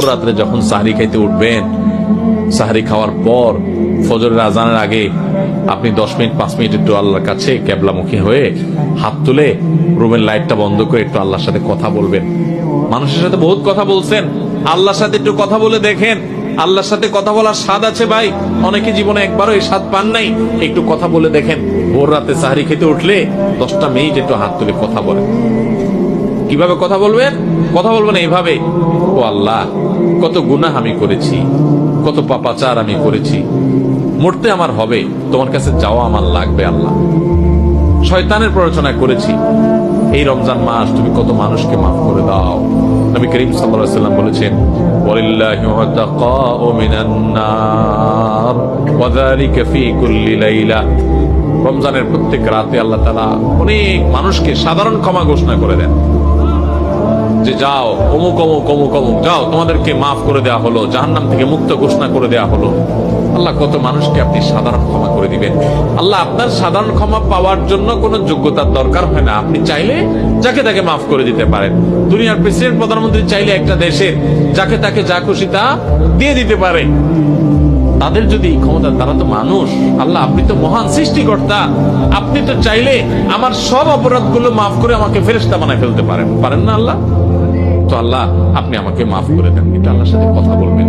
ভোর রাত্রে যখন সাহরি খাইতে উঠবেন, সাহরি খাওয়ার পর ফজরের আজানের আগে আপনি 10 মিনিট 5 মিনিট একটু আল্লাহর কাছে কেবলামুখী হয়ে হাত তুলে রুমের লাইটটা বন্ধ করে একটু আল্লাহর সাথে কথা বলবেন। মানুষের সাথে বহুত কথা বলছেন, আল্লাহর সাথে একটু কথা বলে দেখেন। আল্লাহর সাথে কথা বলার স্বাদ আছে ভাই, অনেকে জীবনে একবারও এই স্বাদ পান নাই। একটু কথা বলে দেখেন। ভোর রাতে সাহরি খেতে উঠলে 10টা মিনিট একটু হাত তুলে কথা বলেন। কিভাবে কথা বলবেন? কথা বলবেন এইভাবে, ও আল্লাহ, কত গুনাহ আমি করেছি, কত পাপাচার আমি করেছি, মরতে আমার হবে, তোমার কাছে যাওয়া আমার লাগবে আল্লাহ। শয়তানের প্ররোচনা করেছি, এই রমজান মাস তুমি কত মানুষকে মাফ করে দাও। নবী করিম সাল্লাল্লাহু আলাইহি ওয়াসাল্লাম বলেছেন, ওয়ালিল্লাহি উতাকাউ মিনান নার ওয়া যালিকা ফি কুল্লি লাইলা। রমজানের প্রত্যেক রাতে আল্লাহ তাআলা অনেক মানুষকে সাধারণ ক্ষমা ঘোষণা করে দেন, যে যাও অমুক অমুক অমুক অমুক, যাও তোমাদেরকে মাফ করে দেওয়া হলো, জাহান্নাম থেকে মুক্ত ঘোষণা করে দেওয়া হলো। আল্লাহ কত মানুষকে আপনি সাধারণ ক্ষমা করে দিবেন। আল্লাহ আপনার সাধারণ ক্ষমা পাওয়ার জন্য কোনো যোগ্যতার দরকার হয় না, আপনি চাইলে যাকে তাকে মাফ করে দিতে পারেন। দুনিয়ার প্রেসিডেন্ট প্রধানমন্ত্রী চাইলে একটা দেশের যাকে তাকে যা খুশি তা দিয়ে দিতে পারে। তাদের যদি ক্ষমতা, তারা তো মানুষ। আল্লাহ আপনি তো মহান সৃষ্টিকর্তা, আপনি তো চাইলে আমার সব অপরাধগুলো মাফ করে আমাকে ফেরেশতা বানায় ফেলতে পারেন, পারেন না আল্লাহ? তো আল্লাহ আপনি আমাকে মাফ করে দেন, এটা আল্লাহর সাথে কথা বলবেন।